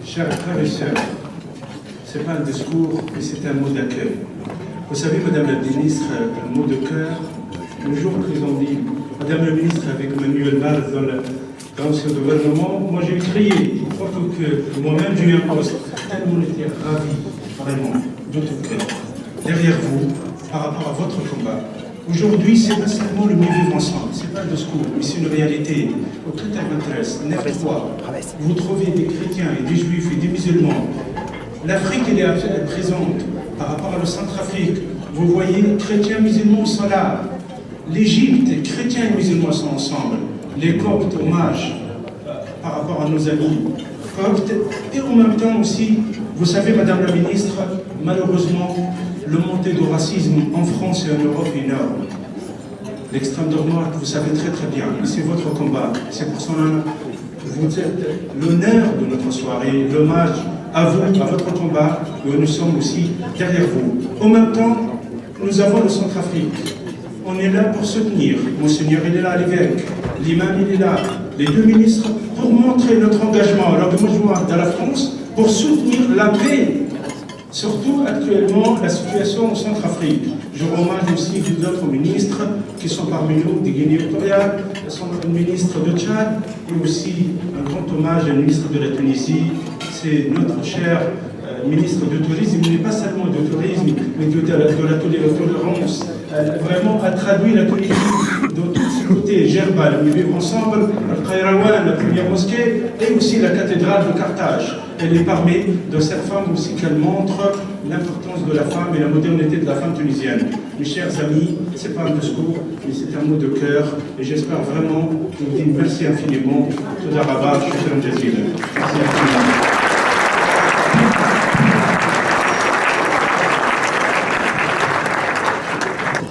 Chers frères et sœurs, ce n'est pas un discours, mais c'est un mot d'accueil. Vous savez, Madame la Ministre, un mot de cœur, le jour qu'ils ont dit, Madame la Ministre, avec Manuel Valls dans ce gouvernement, moi j'ai crié, surtout que moi-même j'ai eu un poste, tellement j'étais ravi, vraiment, de tout cœur, derrière vous, par rapport à votre combat. Aujourd'hui, ce n'est pas seulement le mieux vivre ensemble, ce n'est pas un discours, mais c'est une réalité. Au 93, 9-3, vous trouvez des chrétiens et des juifs et des musulmans. L'Afrique, elle est présente par rapport à la Centrafrique. Vous voyez, chrétiens et musulmans sont là. L'Égypte, chrétiens et musulmans sont ensemble. Les Coptes, hommage par rapport à nos amis Coptes. Et en même temps aussi, vous savez, Madame la Ministre, malheureusement, le montée du racisme en France et en Europe est énorme. L'extrême droite, vous savez très très bien, c'est votre combat. C'est pour cela que vous êtes l'honneur de notre soirée, l'hommage à vous, à votre combat, et nous sommes aussi derrière vous. En même temps, nous avons le Centrafrique. On est là pour soutenir. Monseigneur, il est là, l'évêque, l'imam, il est là, les deux ministres, pour montrer notre engagement, alors que moi je dans la France, pour soutenir la paix. Surtout actuellement, la situation en Centrafrique. Je rends hommage aussi d'autres ministres qui sont parmi nous, des Guinée équatoriale, le ministre de Tchad, et aussi un grand hommage au ministre de la Tunisie, c'est notre cher ministre du Tourisme, il n'est pas seulement du tourisme, mais de la tolérance. Vraiment a traduit la Tunisie dans tous ses côtés. Gerbal, nous vivons ensemble, Al-Qayrawan, la première mosquée, et aussi la cathédrale de Carthage. Elle est parmi de cette femme aussi qu'elle montre l'importance de la femme et la modernité de la femme tunisienne. Mes chers amis, ce n'est pas un discours, mais c'est un mot de cœur, et j'espère vraiment, je vous dis merci infiniment. Toda Rabba, Shukran Jazil. Merci infiniment.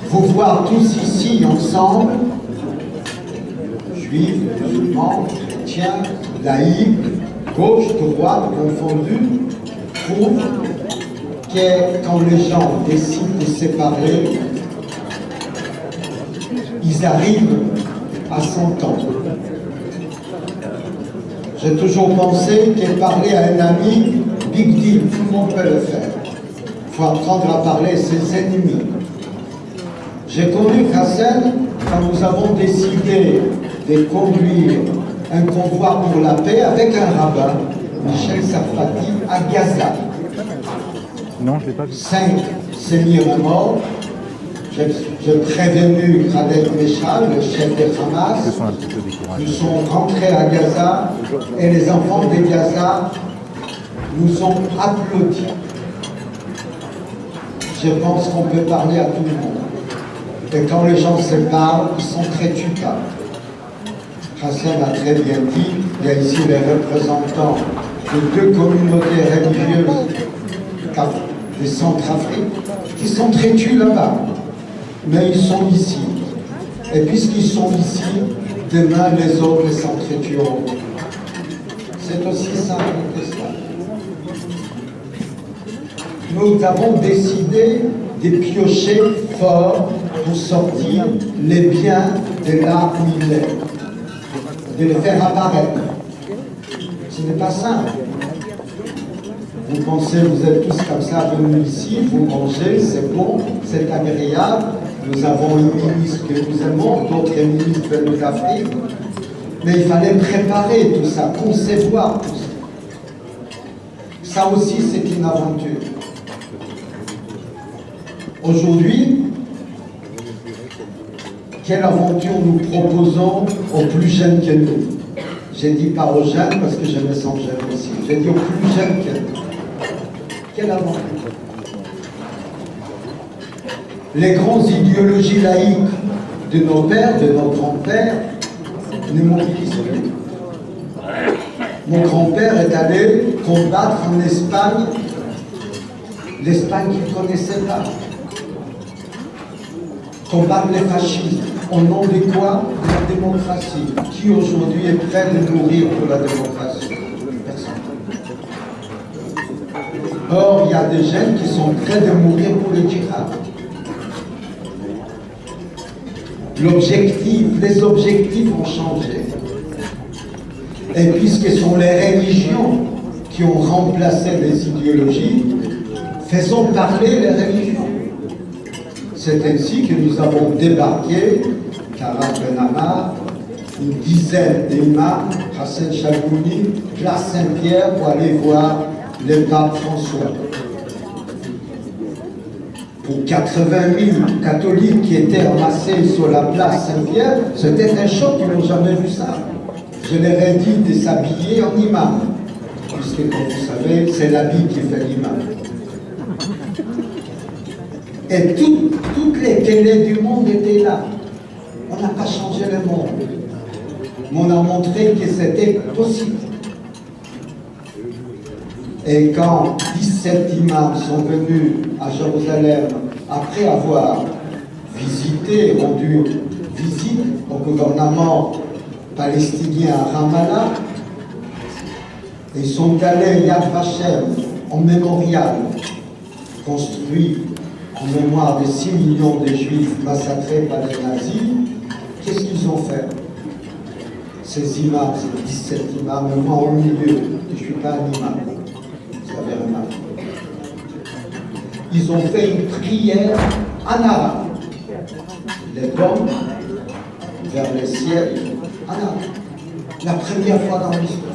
Vous voir tous ici ensemble, juifs, musulmans, chrétiens, laïcs, gauche, droite, confondus, prouve que quand les gens décident de se séparer, ils arrivent à s'entendre. J'ai toujours pensé que parler à un ami, big deal, tout le monde peut le faire. Il faut apprendre à parler à ses ennemis. J'ai connu Hassan quand nous avons décidé de conduire un convoi pour la paix avec un rabbin, Michel Sarfati, à Gaza. Non, je ne l'ai pas vu. 5 sémires morts. J'ai prévenu Khaled Meshal, le chef des Hamas. Nous sommes rentrés à Gaza et les enfants de Gaza nous ont applaudi. Je pense qu'on peut parler à tout le monde. Et quand les gens se parlent, ils sont très tuables. Hassan a très bien dit, il y a ici les représentants de 2 communautés religieuses de Centrafrique qui sont très tués là-bas. Mais ils sont ici. Et puisqu'ils sont ici, demain les autres s'entretueront. C'est aussi simple que ça. Nous avons décidé de piocher fort pour sortir les biens de là où il est, de les faire apparaître. Ce n'est pas simple. Vous pensez, vous êtes tous comme ça venus ici, vous mangez, c'est bon, c'est agréable. Nous avons un ministre que nous aimons, d'autres ministres venus d'Afrique. Mais il fallait préparer tout ça, concevoir tout ça. Ça aussi, c'est une aventure. Aujourd'hui, quelle aventure nous proposons aux plus jeunes que nous? J'ai dit pas aux jeunes parce que je me sens jeune aussi. J'ai dit aux plus jeunes que nous. Quelle aventure? Les grandes idéologies laïques de nos pères, de nos grands-pères, ne mobilisent plus. Mon grand-père est allé combattre en Espagne, l'Espagne qu'il ne connaissait pas. Combattre les fascistes. Au nom de quoi? De la démocratie. Qui aujourd'hui est prêt de mourir pour la démocratie? Personne. Or, il y a des jeunes qui sont prêts de mourir pour le djihad. Les objectifs ont changé. Et puisque ce sont les religions qui ont remplacé les idéologies, faisons parler les religions. C'est ainsi que nous avons débarqué, Karat Ben Ammar, une dizaine d'imams, Hassan Chagouni, place Saint-Pierre pour aller voir le pape François. Pour 80 000 catholiques qui étaient amassés sur la place Saint-Pierre, c'était un choc, ils n'ont jamais vu ça. Je leur ai dit de s'habiller en imam, puisque comme vous savez, c'est l'habit qui fait l'imam. Et toutes les télés du monde étaient là. On n'a pas changé le monde. Mais on a montré que c'était possible. Et quand 17 imams sont venus à Jérusalem, après avoir visité, rendu visite au gouvernement palestinien à Ramallah, ils sont allés Yad Vashem, en mémorial, construit en mémoire de 6 millions de juifs massacrés par les nazis. Qu'est-ce qu'ils ont fait? Ces imams, ces 17 imams, moi au milieu, je ne suis pas un imam. Vous avez remarqué. Ils ont fait une prière en arabe. Les bombes vers le ciel en arabe. La première fois dans l'histoire.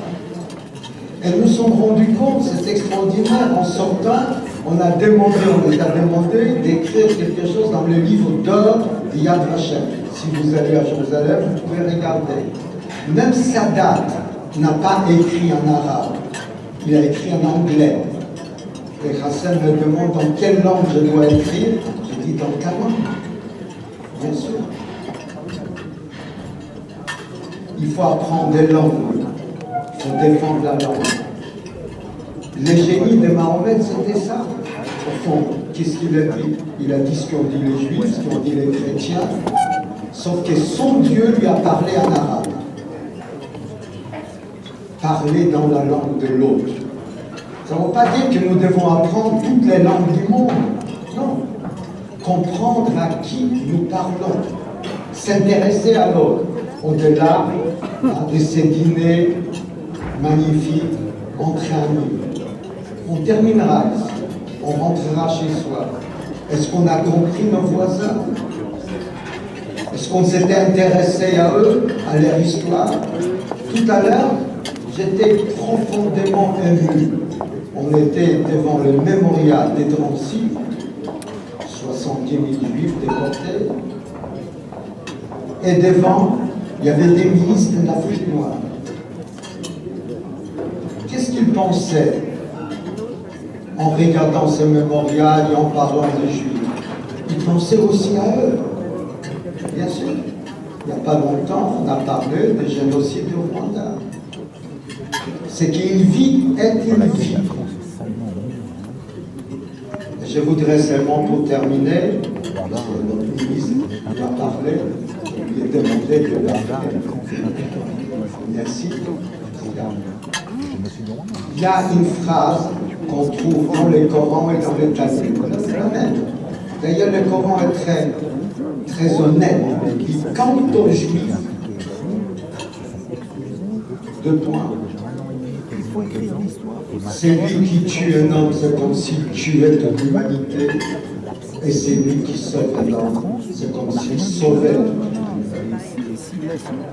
Et nous nous sommes rendus compte, c'est extraordinaire. En sortant, on les a demandé d'écrire quelque chose dans le livre d'or de Yad Vashem. Si vous allez à Jérusalem, vous pouvez regarder. Même Sadat n'a pas écrit en arabe. Il a écrit en anglais. Et Hassan me demande dans quelle langue je dois écrire. Je dis dans ta langue. Bien sûr. Il faut apprendre des langues. Il faut défendre la langue. Le génie de Mahomet, c'était ça. Au fond, qu'est-ce qu'il a dit? Il a dit ce qu'ont dit les juifs, ce qu'ont dit les chrétiens. Sauf que son Dieu lui a parlé en arabe. Parler dans la langue de l'autre. Ça ne veut pas dire que nous devons apprendre toutes les langues du monde. Non. Comprendre à qui nous parlons. S'intéresser à l'autre. Au-delà de ces dîners magnifiques entre amis. On terminera ici. On rentrera chez soi. Est-ce qu'on a compris nos voisins? Est-ce qu'on s'était intéressé à eux, à leur histoire? Tout à l'heure, j'étais profondément ému. On était devant le mémorial des Drancy, 70 000 juifs déportés, et devant, il y avait des ministres de l'Afrique noire. Qu'est-ce qu'ils pensaient en regardant ce mémorial et en parlant des juifs? Ils pensaient aussi à eux. Bien sûr. Il n'y a pas longtemps, on a parlé du génocide au Rwanda. C'est qu'une vie est une vie. Je voudrais seulement, pour terminer, notre ministre a parlé, il est demandé de parler. Merci. Il y a une phrase qu'on trouve dans le Coran et dans le Talmud. D'ailleurs, le Coran est très honnête. Il dit, quant aux Juifs, deux points. Celui qui tue un homme, c'est comme s'il tuait toute l'humanité. Et celui qui sauve un homme, c'est comme s'il sauvait toute l'humanité.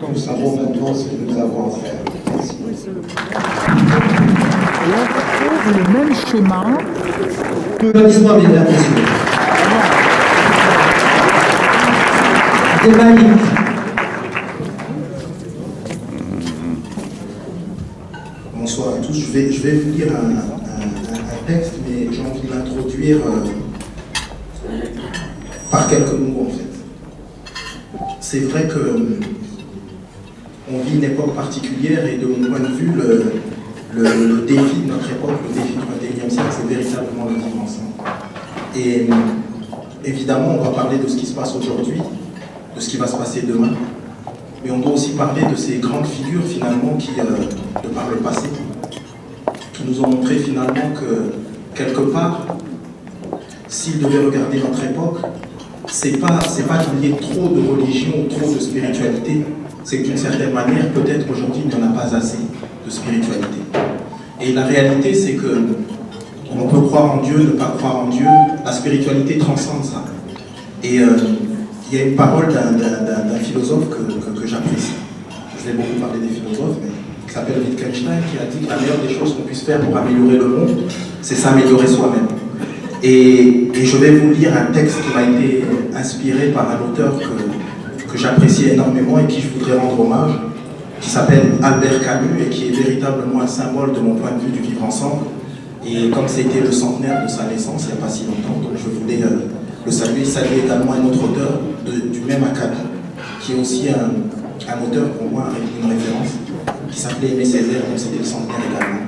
Nous savons maintenant ce que nous avons à faire. Merci. Et on retrouve le même schéma. Applaudissements, mesdames et messieurs. Débat libre. Bonsoir à tous. Je vais vous lire un texte, mais j'ai envie de l'introduire par quelques mots en fait. C'est vrai que on vit une époque particulière et de mon point de vue, le défi de notre époque, le défi du XXIe siècle, c'est véritablement le vivance. Et évidemment, on va parler de ce qui se passe aujourd'hui, de ce qui va se passer demain, mais on doit aussi parler de ces grandes figures finalement qui, de par le passé, qui nous ont montré finalement que quelque part, s'ils devaient regarder notre époque, c'est pas qu'il y ait trop de religion ou trop de spiritualité, c'est que d'une certaine manière, peut-être aujourd'hui, il n'y en a pas assez de spiritualité. Et la réalité, c'est que on peut croire en Dieu, ne pas croire en Dieu. La spiritualité transcende ça. Et il y a une parole d'un philosophe que j'apprécie. Je vous ai beaucoup parlé des philosophes, mais qui s'appelle Wittgenstein, qui a dit que la meilleure des choses qu'on puisse faire pour améliorer le monde, c'est s'améliorer soi-même. Et je vais vous lire un texte qui m'a été inspiré par un auteur que j'apprécie énormément et qui je voudrais rendre hommage, qui s'appelle Albert Camus et qui est véritablement un symbole de mon point de vue du vivre ensemble. Et comme c'était le centenaire de sa naissance il n'y a pas si longtemps, donc je voulais le saluer. Saluer également un autre auteur du même acabit, qui est aussi un auteur pour moi avec une référence, qui s'appelait Aimé Césaire, donc c'était le centenaire également.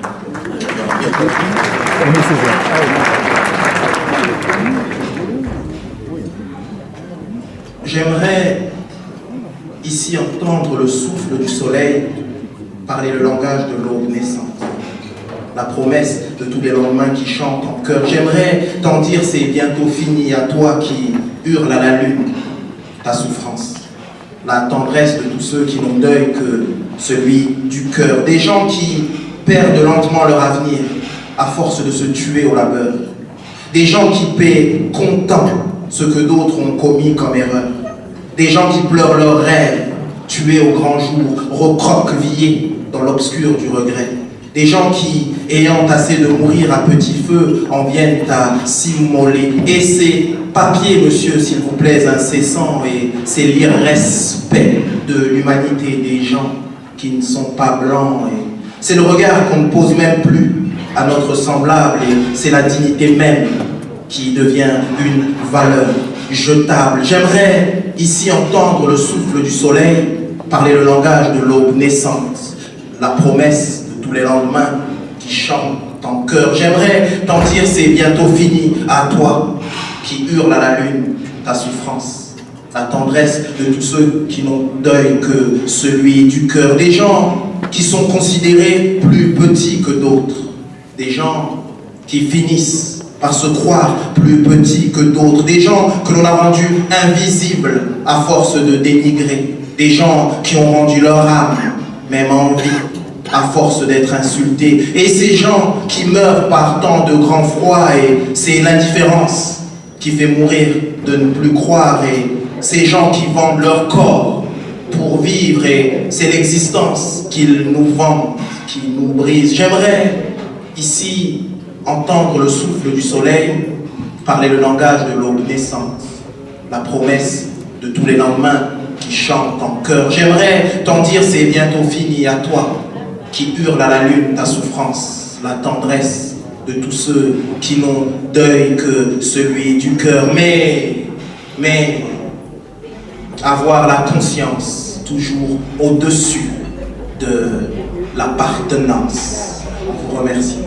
Aimé Césaire. J'aimerais ici entendre le souffle du soleil parler le langage de l'aube naissante, la promesse de tous les lendemains qui chantent en chœur. J'aimerais t'en dire c'est bientôt fini, à toi qui hurle à la lune ta souffrance, la tendresse de tous ceux qui n'ont d'œil que celui du cœur, des gens qui perdent lentement leur avenir à force de se tuer au labeur, des gens qui paient comptant ce que d'autres ont commis comme erreur, des gens qui pleurent leurs rêves, tués au grand jour, recroquevillés dans l'obscur du regret, des gens qui, ayant assez de mourir à petit feu, en viennent à s'immoler. Et ces papiers, monsieur, s'il vous plaît, incessants, et c'est l'irrespect de l'humanité des gens qui ne sont pas blancs, et c'est le regard qu'on ne pose même plus à notre semblable, et c'est la dignité même qui devient une valeur jetable. J'aimerais ici entendre le souffle du soleil parler le langage de l'aube naissante, la promesse de tous les lendemains qui chantent en chœur. J'aimerais t'en dire c'est bientôt fini, à toi qui hurle à la lune ta souffrance, la tendresse de tous ceux qui n'ont d'œil que celui du cœur, des gens qui sont considérés plus petits que d'autres, des gens qui finissent par se croire plus petits que d'autres, des gens que l'on a rendus invisibles à force de dénigrer, des gens qui ont rendu leur âme même en vie à force d'être insultés, et ces gens qui meurent par tant de grand froid, et c'est l'indifférence qui fait mourir de ne plus croire, et ces gens qui vendent leur corps pour vivre, et c'est l'existence qu'ils nous vendent, qui nous brise. J'aimerais ici entendre le souffle du soleil parler le langage de l'aube naissante, la promesse de tous les lendemains qui chantent en chœur. J'aimerais t'en dire c'est bientôt fini, à toi qui hurle à la lune ta souffrance, la tendresse de tous ceux qui n'ont d'œil que celui du cœur. Mais avoir la conscience toujours au-dessus de l'appartenance. Je vous remercie.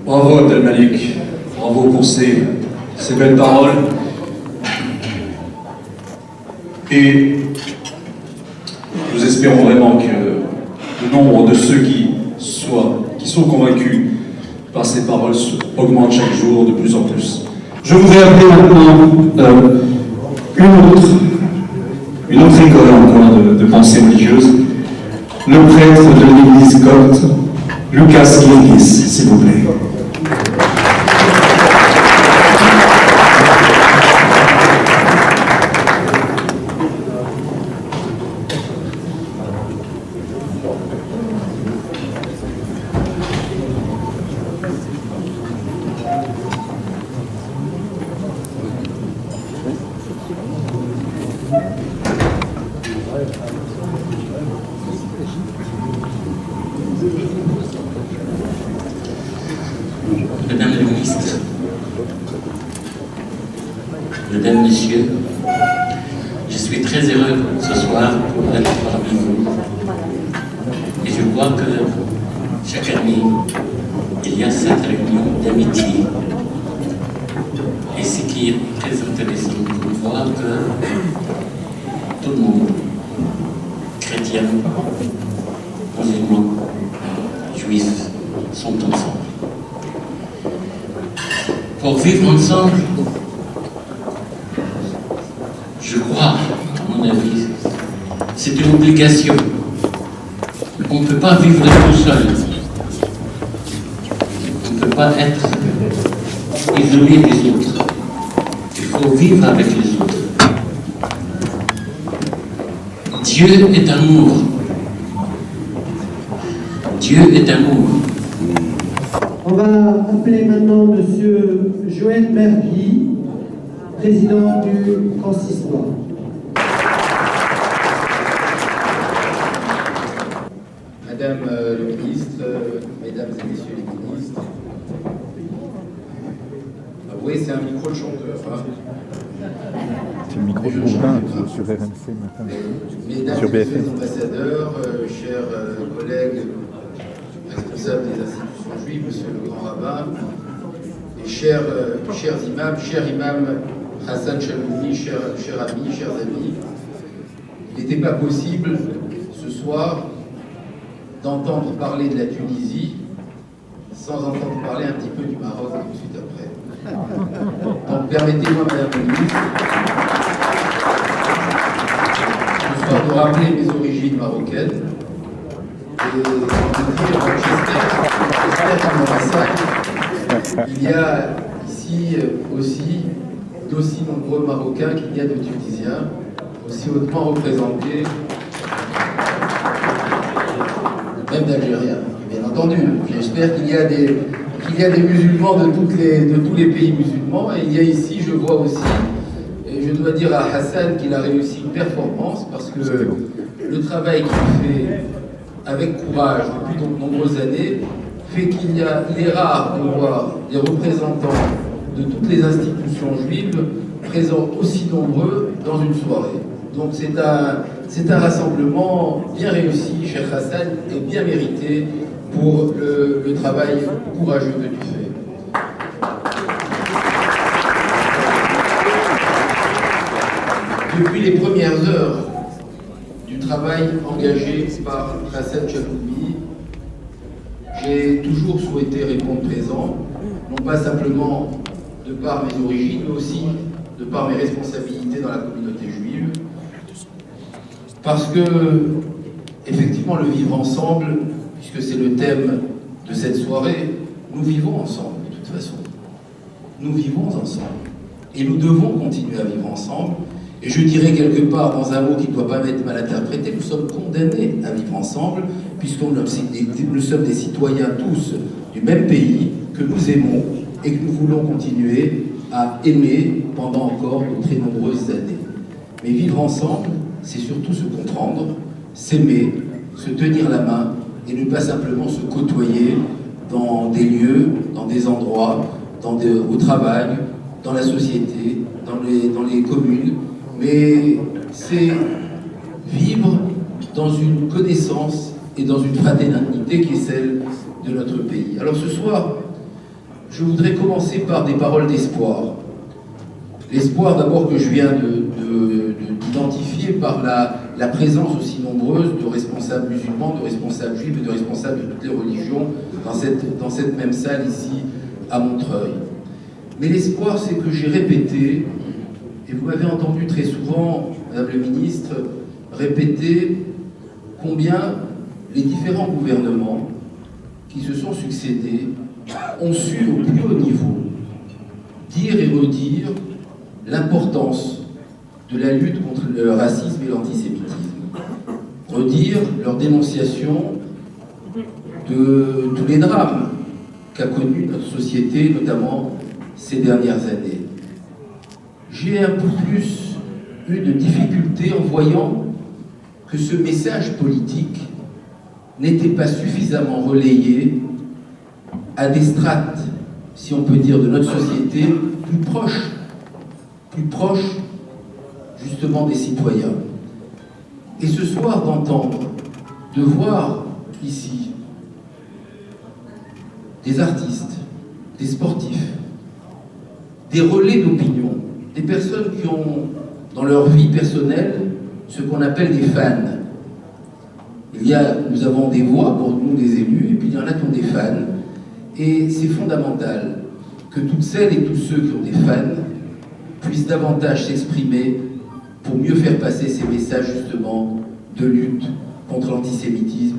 Bravo Abdelmalik, bravo pour ces belles paroles. Et nous espérons vraiment que le nombre de ceux qui sont convaincus par ces paroles augmente chaque jour de plus en plus. Je voudrais appeler maintenant une autre école encore de pensée religieuse, le prêtre de l'église copte, Lucas Guillis, s'il vous plaît. Madame la ministre, Mesdames, Messieurs, je suis très heureux ce soir pour être parmi vous. Et je vois que chaque année, il y a cette réunion d'amitié. Et ce qui est très intéressant de voir que tout le monde, chrétien, musulman, juif, sont ensemble. Pour vivre ensemble, C'est une obligation. On ne peut pas vivre tout seul. On ne peut pas être isolé des autres. Il faut vivre avec les autres. Dieu est amour. Dieu est amour. On va appeler maintenant M. Joël Mergui, président du consistoire. Madame le ministre, mesdames et messieurs les ministres, avouez, c'est un micro de chanteur. Hein. C'est le micro de Bourdin sur RMC matin. Mesdames Sur et messieurs BFM. les ambassadeurs, chers collègues responsables des institutions juives, monsieur le grand rabbin, et chers imams, cher imam Hassan Chaloumi, chers amis, chers amis, il n'était pas possible ce soir d'entendre parler de la Tunisie sans entendre parler un petit peu du Maroc tout de suite après. Donc permettez-moi, Madame la Ministre, ce soir de rappeler mes origines marocaines et de dire, j'espère qu'en Maroc, il y a ici aussi d'aussi nombreux Marocains qu'il y a de Tunisiens, aussi hautement représentés, même d'Algériens, bien entendu. J'espère qu'il y a des musulmans de tous les pays musulmans, et il y a ici, je vois aussi, et je dois dire à Hassan qu'il a réussi une performance, parce que le travail qu'il fait avec courage depuis de nombreuses années fait qu'il est rare de voir des représentants de toutes les institutions juives présents aussi nombreux dans une soirée. Donc c'est un rassemblement bien réussi, cher Hassan, et bien mérité pour le travail courageux que tu fais. Depuis les premières heures du travail engagé par Hassan Chaloumi, j'ai toujours souhaité répondre présent, non pas simplement de par mes origines, mais aussi de par mes responsabilités dans la communauté juive, parce que, effectivement, le vivre ensemble, puisque c'est le thème de cette soirée, nous vivons ensemble, de toute façon. Nous vivons ensemble. Et nous devons continuer à vivre ensemble. Et je dirais quelque part, dans un mot qui ne doit pas être mal interprété, nous sommes condamnés à vivre ensemble, puisque nous sommes des citoyens tous du même pays, que nous aimons et que nous voulons continuer à aimer pendant encore de très nombreuses années. Mais vivre ensemble, c'est surtout se comprendre, s'aimer, se tenir la main et ne pas simplement se côtoyer dans des lieux, dans des endroits, au travail, dans la société, dans les communes, mais c'est vivre dans une connaissance et dans une fraternité qui est celle de notre pays. Alors ce soir, je voudrais commencer par des paroles d'espoir. L'espoir d'abord que je viens d'identifier par la présence aussi nombreuse de responsables musulmans, de responsables juifs et de responsables de toutes les religions dans cette même salle ici à Montreuil. Mais l'espoir, c'est que j'ai répété, et vous m'avez entendu très souvent, Madame le Ministre, répéter combien les différents gouvernements qui se sont succédés ont su au plus haut niveau dire et redire l'importance de la lutte contre le racisme et l'antisémitisme, redire leur dénonciation de tous les drames qu'a connus notre société, notamment ces dernières années. J'ai un peu plus eu de difficulté en voyant que ce message politique n'était pas suffisamment relayé à des strates, si on peut dire, de notre société plus proches justement des citoyens. Et ce soir, d'entendre, de voir ici des artistes, des sportifs, des relais d'opinion, des personnes qui ont dans leur vie personnelle ce qu'on appelle des fans. Nous avons des voix pour nous, des élus, et puis il y en a qui ont des fans. Et c'est fondamental que toutes celles et tous ceux qui ont des fans puissent davantage s'exprimer pour mieux faire passer ces messages justement de lutte contre l'antisémitisme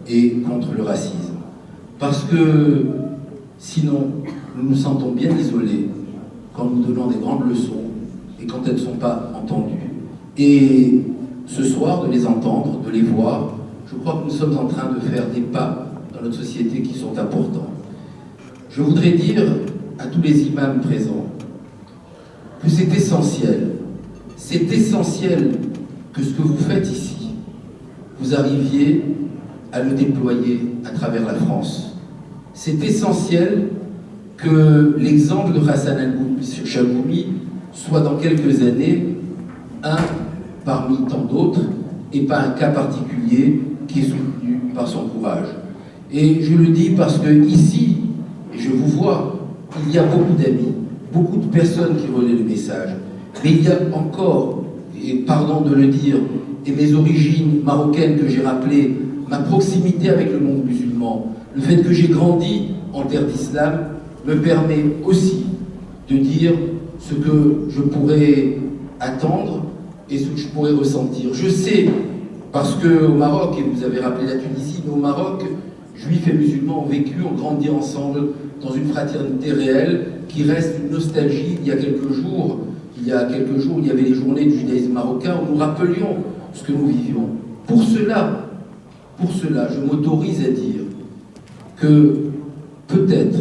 et contre le racisme. Parce que sinon, nous nous sentons bien isolés quand nous donnons des grandes leçons et quand elles ne sont pas entendues. Et ce soir, de les entendre, de les voir, je crois que nous sommes en train de faire des pas dans notre société qui sont importants. Je voudrais dire à tous les imams présents que c'est essentiel que ce que vous faites ici, vous arriviez à le déployer à travers la France. C'est essentiel que l'exemple de Hassan al-Chalboumi soit dans quelques années un parmi tant d'autres et pas un cas particulier qui est soutenu par son courage. Et je le dis parce que ici, et je vous vois, il y a beaucoup d'amis, beaucoup de personnes qui relaient le message, mais il y a encore, et pardon de le dire, et mes origines marocaines que j'ai rappelées, ma proximité avec le monde musulman, le fait que j'ai grandi en terre d'islam, me permet aussi de dire ce que je pourrais attendre et ce que je pourrais ressentir. Je sais, parce qu'au Maroc, et vous avez rappelé la Tunisie, mais au Maroc, juifs et musulmans ont vécu, ont grandi ensemble dans une fraternité réelle qui reste une nostalgie. Il y a quelques jours, il y avait les journées du judaïsme marocain où nous rappelions ce que nous vivions. Pour cela, je m'autorise à dire que peut-être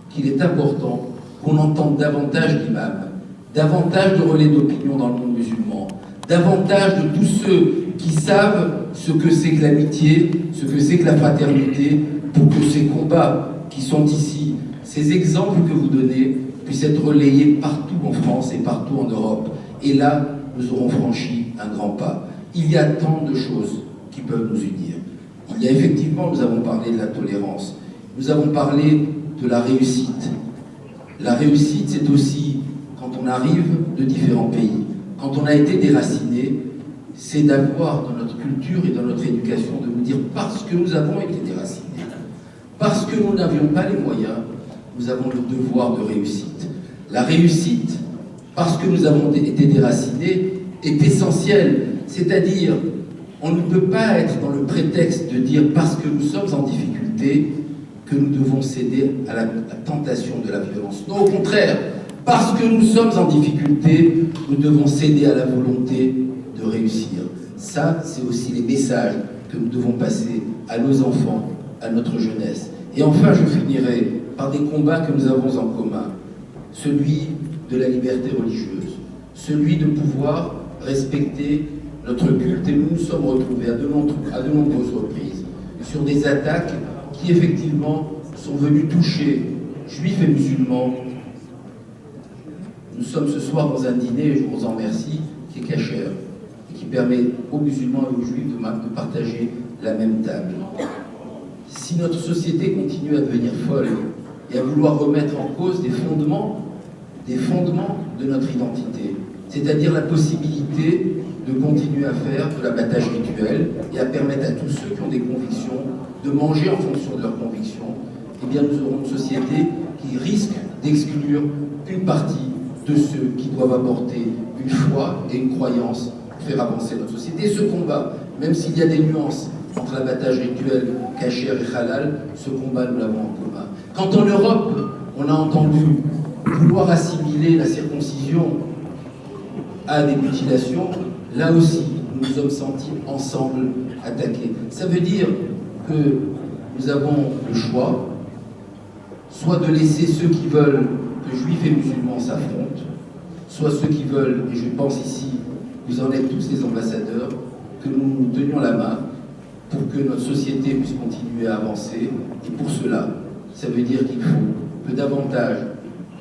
qu'il est important qu'on entende davantage d'imams, davantage de relais d'opinion dans le monde musulman, davantage de tous ceux qui savent ce que c'est que l'amitié, ce que c'est que la fraternité, pour que ces combats qui sont ici, ces exemples que vous donnez, puissent être relayés partout en France et partout en Europe. Et là, nous aurons franchi un grand pas. Il y a tant de choses qui peuvent nous unir. Il y a effectivement, nous avons parlé de la tolérance, nous avons parlé de la réussite. La réussite, c'est aussi quand on arrive de différents pays, quand on a été déraciné, c'est d'avoir dans notre culture et dans notre éducation, de nous dire parce que nous avons été déracinés, parce que nous n'avions pas les moyens, nous avons le devoir de réussite. La réussite, parce que nous avons été déracinés, est essentielle. C'est-à-dire, on ne peut pas être dans le prétexte de dire parce que nous sommes en difficulté que nous devons céder à la tentation de la violence. Non, au contraire, parce que nous sommes en difficulté, nous devons céder à la volonté de réussir. Ça, c'est aussi les messages que nous devons passer à nos enfants, à notre jeunesse. Et enfin, je finirai par des combats que nous avons en commun. Celui de la liberté religieuse, celui de pouvoir respecter notre culte. Et nous nous sommes retrouvés à de nombreuses reprises sur des attaques qui, effectivement, sont venues toucher juifs et musulmans. Nous sommes ce soir dans un dîner, et je vous en remercie, qui est cachère, et qui permet aux musulmans et aux juifs de partager la même table. Si notre société continue à devenir folle et à vouloir remettre en cause des fondements de notre identité, c'est-à-dire la possibilité de continuer à faire de l'abattage rituel et à permettre à tous ceux qui ont des convictions de manger en fonction de leurs convictions, eh bien nous aurons une société qui risque d'exclure une partie de ceux qui doivent apporter une foi et une croyance pour faire avancer notre société. Et ce combat, même s'il y a des nuances entre l'abattage rituel, kasher et halal, ce combat nous l'avons en commun. Quand en Europe, on a entendu vouloir assimiler la circoncision à des mutilations, là aussi, nous nous sommes sentis ensemble attaqués. Ça veut dire que nous avons le choix, soit de laisser ceux qui veulent que juifs et musulmans s'affrontent, soit ceux qui veulent, et je pense ici, vous en êtes tous les ambassadeurs, que nous nous tenions la main pour que notre société puisse continuer à avancer. Et pour cela, ça veut dire qu'il faut que davantage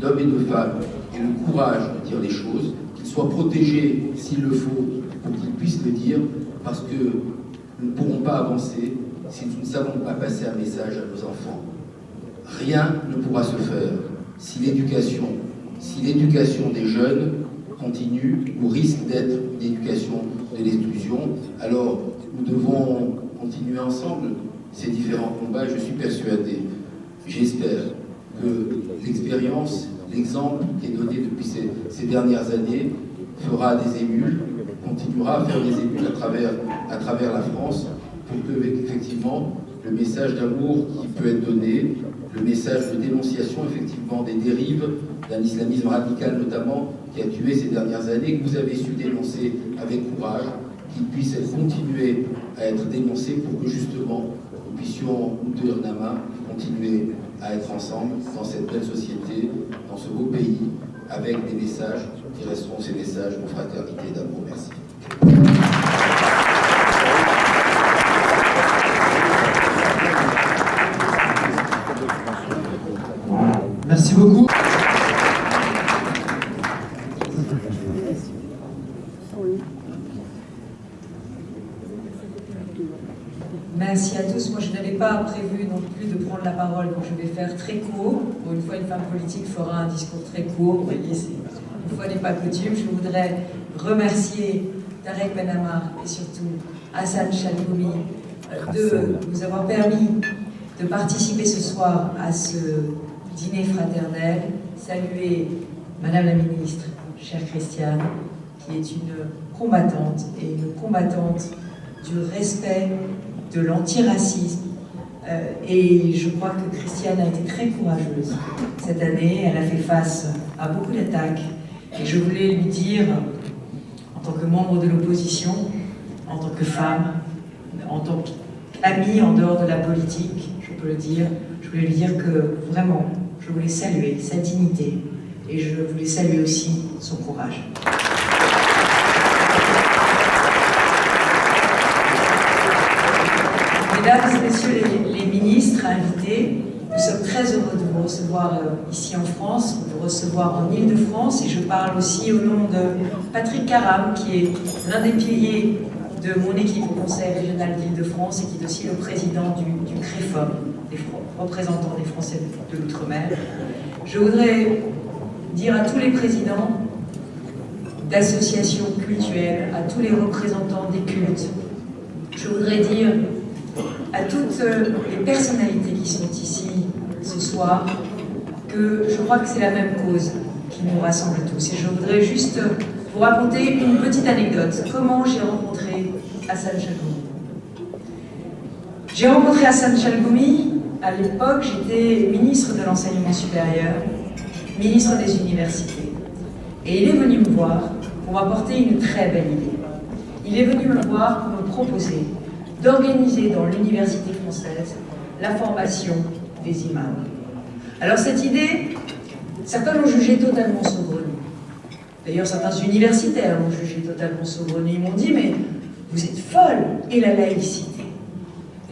d'hommes et de femmes aient le courage de dire les choses, qu'ils soient protégés s'il le faut, pour qu'ils puissent le dire, parce que nous ne pourrons pas avancer si nous ne savons pas passer un message à nos enfants. Rien ne pourra se faire si l'éducation des jeunes continue ou risque d'être une éducation de l'exclusion. Alors, nous devons continuer ensemble ces différents combats. Je suis persuadé, j'espère, que l'expérience, l'exemple qui est donné depuis ces dernières années fera des émules, continuera à faire des études à travers la France pour que, effectivement, le message d'amour qui peut être donné, le message de dénonciation, effectivement, des dérives d'un islamisme radical, notamment, qui a tué ces dernières années, que vous avez su dénoncer avec courage, qu'il puisse continuer à être dénoncé pour que, justement, nous puissions nous tenir la main, continuer à être ensemble dans cette belle société, dans ce beau pays, avec des messages qui resteront ces messages de fraternité et d'amour. Merci. Merci beaucoup. Merci à tous. Moi, je n'avais pas prévu non plus de prendre la parole, donc je vais faire très court. Pour une fois, une femme politique fera un discours très court. Vous voyez, une fois n'est pas coutume. Je voudrais remercier Tarek Ben Ammar et surtout Hassan Chalgoumi de nous avoir permis de participer ce soir à ce dîner fraternel. Saluer Madame la Ministre, chère Christiane, qui est une combattante et une combattante du respect, de l'antiracisme. Et je crois que Christiane a été très courageuse cette année. Elle a fait face à beaucoup d'attaques. Et je voulais lui dire, en tant que membre de l'opposition, en tant que femme, en tant qu'amie en dehors de la politique, je peux le dire, je voulais lui dire que vraiment, je voulais saluer sa dignité et je voulais saluer aussi son courage. Mesdames et messieurs les ministres invités, nous sommes très heureux de vous recevoir ici en France, de vous recevoir en Île-de-France, et je parle aussi au nom de Patrick Caram, qui est l'un des piliers de mon équipe au Conseil régional d'Île-de-France et qui est aussi le président du CREFOM, des représentants des Français de l'Outre-mer. Je voudrais dire à tous les présidents d'associations cultuelles, à tous les représentants des cultes, je voudrais dire à toutes les personnalités qui sont ici ce soir que je crois que c'est la même cause qui nous rassemble tous. Et je voudrais juste vous raconter une petite anecdote. Comment j'ai rencontré Hassan Chalgoumi. J'ai rencontré Hassan Chalgoumi, à l'époque j'étais ministre de l'enseignement supérieur, ministre des universités. Et il est venu me voir pour m'apporter une très belle idée. Il est venu me voir pour me proposer d'organiser dans l'université française la formation des imams. Alors cette idée, certains l'ont jugée totalement saugrenue. D'ailleurs, certains universitaires l'ont jugée totalement saugrenue. Ils m'ont dit, mais vous êtes folle. Et la laïcité?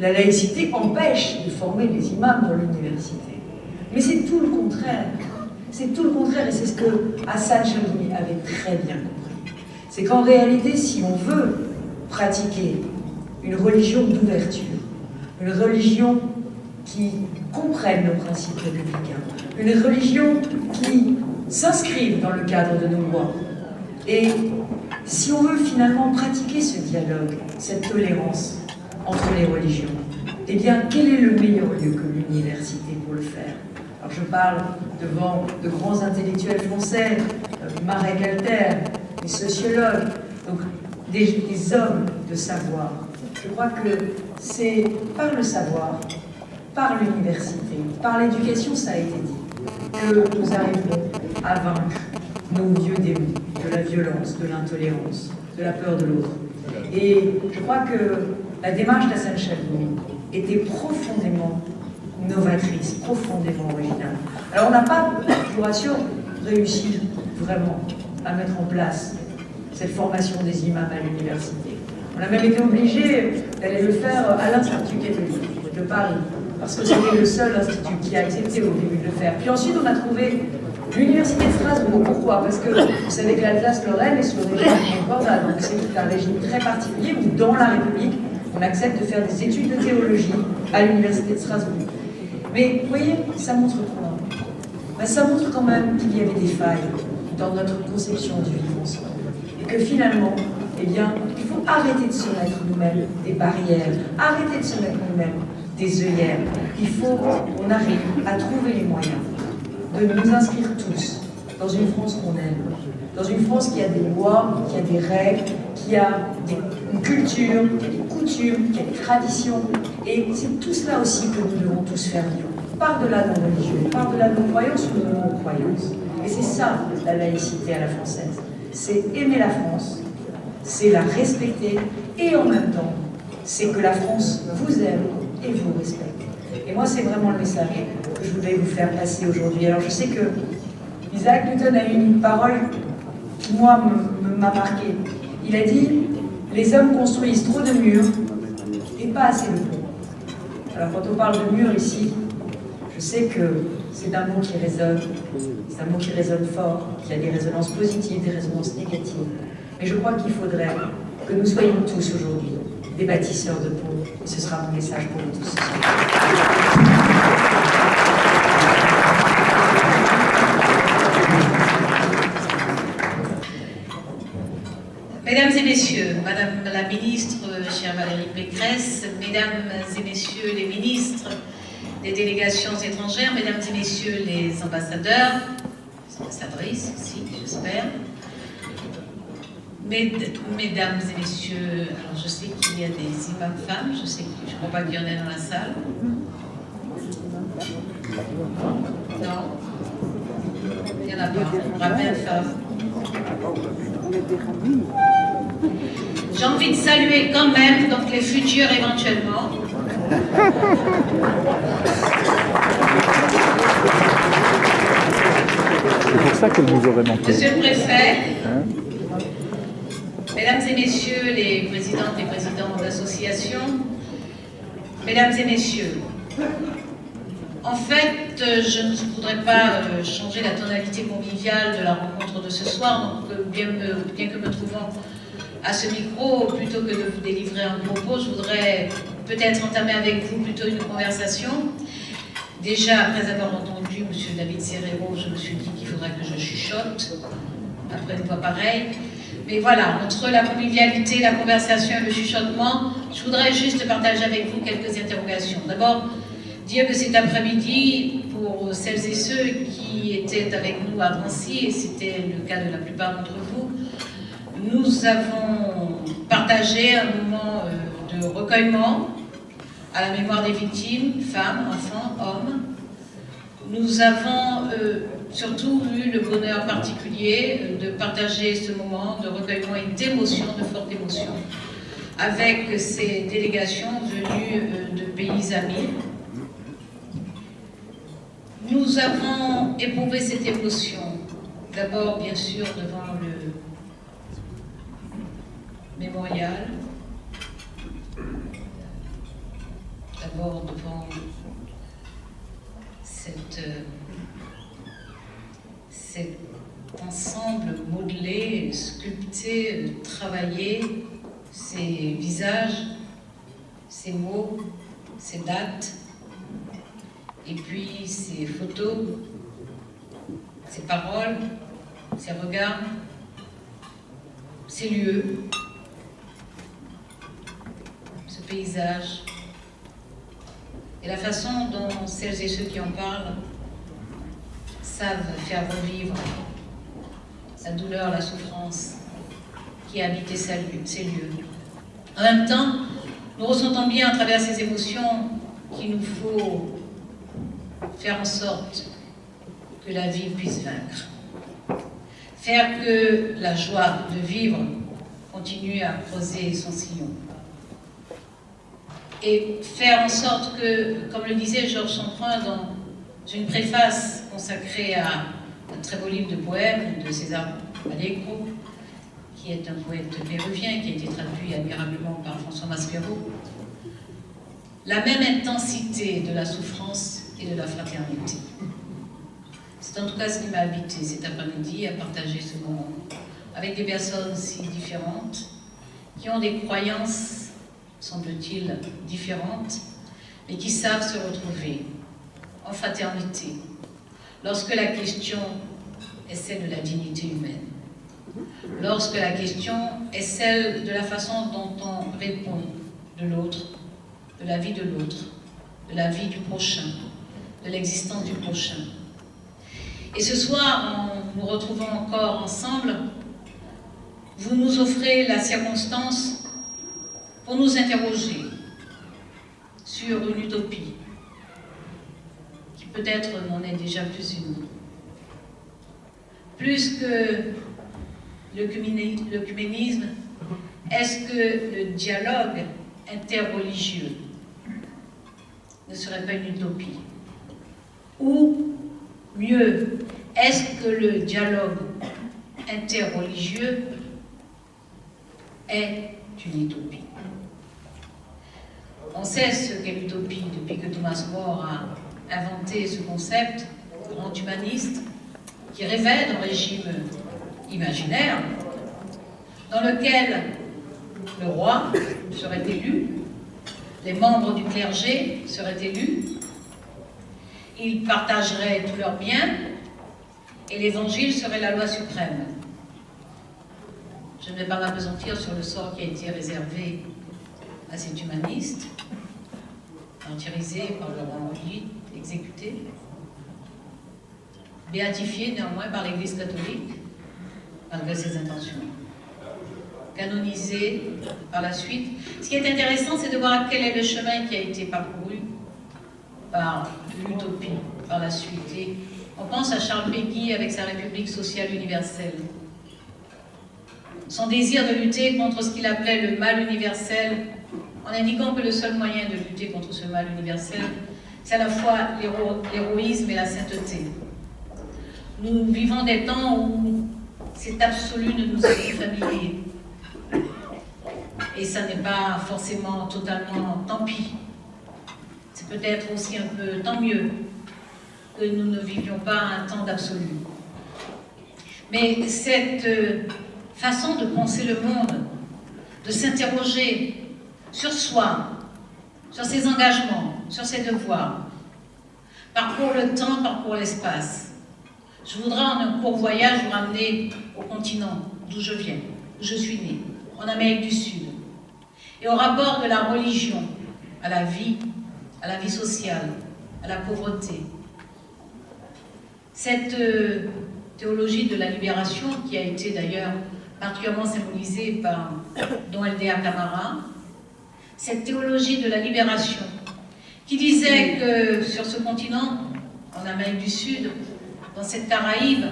La laïcité empêche de former les imams dans l'université. Mais c'est tout le contraire. C'est tout le contraire, et c'est ce que Hassan Chalgoumi avait très bien compris. C'est qu'en réalité, si on veut pratiquer une religion d'ouverture, une religion qui comprenne nos principes républicains, une religion qui s'inscrive dans le cadre de nos lois. Et si on veut finalement pratiquer ce dialogue, cette tolérance entre les religions, eh bien, quel est le meilleur lieu que l'université pour le faire? Alors je parle devant de grands intellectuels français, Marek Alter, des sociologues, donc des hommes de savoir. Je crois que c'est par le savoir, par l'université, par l'éducation, ça a été dit, que nous arriverons à vaincre nos vieux démons de la violence, de l'intolérance, de la peur de l'autre. Et je crois que la démarche d'Hassan Chalgoumi était profondément novatrice, profondément originale. Alors on n'a pas, je vous rassure, réussi vraiment à mettre en place cette formation des imams à l'université. On a même été obligé d'aller le faire à l'Institut catholique de Paris, parce que c'était le seul institut qui a accepté au début de le faire. Puis ensuite, on a trouvé l'Université de Strasbourg. Pourquoi? Parce que vous savez que l'Alsace-Lorraine est sous le régime concordat, donc c'est un régime très particulier où, dans la République, on accepte de faire des études de théologie à l'Université de Strasbourg. Mais vous voyez, ça montre quoi? Ben, ça montre quand même qu'il y avait des failles dans notre conception du vivre ensemble. Et que finalement, eh bien, il faut arrêter de se mettre nous-mêmes des barrières, arrêter de se mettre nous-mêmes des œillères. Il faut qu'on arrive à trouver les moyens de nous inscrire tous dans une France qu'on aime, dans une France qui a des lois, qui a des règles, qu'il y a une culture, qu'il y a des coutumes, qu'il y a des traditions. Et c'est tout cela aussi que nous devons tous faire vivre, par-delà nos religions, par-delà nos croyances ou nos non-croyances. Et c'est ça, la laïcité à la française. C'est aimer la France, c'est la respecter, et en même temps, c'est que la France vous aime et vous respecte. Et moi, c'est vraiment le message que je voulais vous faire passer aujourd'hui. Alors, je sais que Isaac Newton a eu une parole qui, moi, m'a marqué. Il a dit « Les hommes construisent trop de murs et pas assez de ponts ». Alors, quand on parle de murs ici, je sais que c'est un mot qui résonne, c'est un mot qui résonne fort, qui a des résonances positives, des résonances négatives. Mais je crois qu'il faudrait que nous soyons tous aujourd'hui des bâtisseurs de ponts. Et ce sera mon message pour vous tous. Mesdames et messieurs, Madame la ministre, chère Valérie Pécresse, Mesdames et messieurs les ministres des délégations étrangères, Mesdames et messieurs les ambassadeurs, les ambassadrices aussi, j'espère, Mesdames et messieurs, alors je sais qu'il y a des imams femmes, je ne crois pas qu'il y en ait dans la salle. Non, il n'y en a pas, rabbin femme. J'ai envie de saluer quand même donc les futurs éventuellement. C'est pour ça qu'elle nous aurait manqué. Monsieur le préfet, Mesdames et messieurs les présidentes et présidents d'associations, Mesdames et messieurs, en fait, je ne voudrais pas changer la tonalité conviviale de la rencontre de ce soir, donc bien que me trouvant à ce micro, plutôt que de vous délivrer un propos, je voudrais peut-être entamer avec vous plutôt une conversation. Déjà, après avoir entendu M. David Serrero, je me suis dit qu'il faudrait que je chuchote, après une voix pareille. Mais voilà, entre la convivialité, la conversation et le chuchotement, je voudrais juste partager avec vous quelques interrogations. D'abord, dire que cet après-midi, pour celles et ceux qui étaient avec nous à Drancy, et c'était le cas de la plupart d'entre vous, nous avons partagé un moment de recueillement à la mémoire des victimes, femmes, enfants, hommes. Nous avons surtout eu le bonheur particulier de partager ce moment de recueillement et d'émotion, de forte émotion, avec ces délégations venues de pays amis. Nous avons éprouvé cette émotion, d'abord bien sûr devant le mémorial, d'abord devant cet ensemble modelé, sculpté, travaillé, ces visages, ces mots, ces dates, et puis ces photos, ces paroles, ces regards, ces lieux, ce paysage, et la façon dont celles et ceux qui en parlent savent faire revivre la douleur, la souffrance qui a habité ces lieux. En même temps, nous ressentons bien à travers ces émotions qu'il nous faut faire en sorte que la vie puisse vaincre. Faire que la joie de vivre continue à creuser son sillon. Et faire en sorte que, comme le disait Georges Semprin dans une préface consacrée à un très beau livre de poèmes de César Allegro, qui est un poète péruvien qui a été traduit admirablement par François Maspero, la même intensité de la souffrance et de la fraternité. C'est en tout cas ce qui m'a habité cet après-midi à partager ce moment avec des personnes si différentes, qui ont des croyances, semble-t-il, différentes, mais qui savent se retrouver en fraternité lorsque la question est celle de la dignité humaine, lorsque la question est celle de la façon dont on répond de l'autre, de la vie de l'autre, de la vie du prochain, de l'existence du prochain. Et ce soir, en nous retrouvant encore ensemble, vous nous offrez la circonstance pour nous interroger sur une utopie, qui peut-être n'en est déjà plus une. Plus que l'œcuménisme, est-ce que le dialogue interreligieux ne serait pas une utopie? Ou mieux, est-ce que le dialogue interreligieux est une utopie? On sait ce qu'est l'utopie depuis que Thomas More a inventé ce concept, grand humaniste, qui rêvait d'un régime imaginaire dans lequel le roi serait élu, les membres du clergé seraient élus, ils partageraient tous leurs biens et l'évangile serait la loi suprême. Je ne vais pas m'appesantir sur le sort qui a été réservé à cet humaniste, martyrisé par le roi Henri, exécuté, béatifié néanmoins par l'Église catholique, malgré ses intentions, canonisé par la suite. Ce qui est intéressant, c'est de voir quel est le chemin qui a été parcouru par l'utopie par la suite. Et on pense à Charles Péguy avec sa République sociale universelle. Son désir de lutter contre ce qu'il appelait le mal universel, en indiquant que le seul moyen de lutter contre ce mal universel, c'est à la fois l'héroïsme et la sainteté. Nous vivons des temps où cet absolu ne nous est plus familier. Et ça n'est pas forcément totalement tant pis. C'est peut-être aussi un peu tant mieux que nous ne vivions pas un temps d'absolu. Mais cette façon de penser le monde, de s'interroger sur soi, sur ses engagements, sur ses devoirs, parcourt le temps, parcourt l'espace. Je voudrais en un court voyage vous ramener au continent d'où je viens, où je suis née, en Amérique du Sud, et au rapport de la religion à la vie sociale, à la pauvreté. Cette théologie de la libération, qui a été d'ailleurs particulièrement symbolisée par Don L.D.A. Camara, cette théologie de la libération, qui disait que sur ce continent, en Amérique du Sud, dans cette Caraïbe,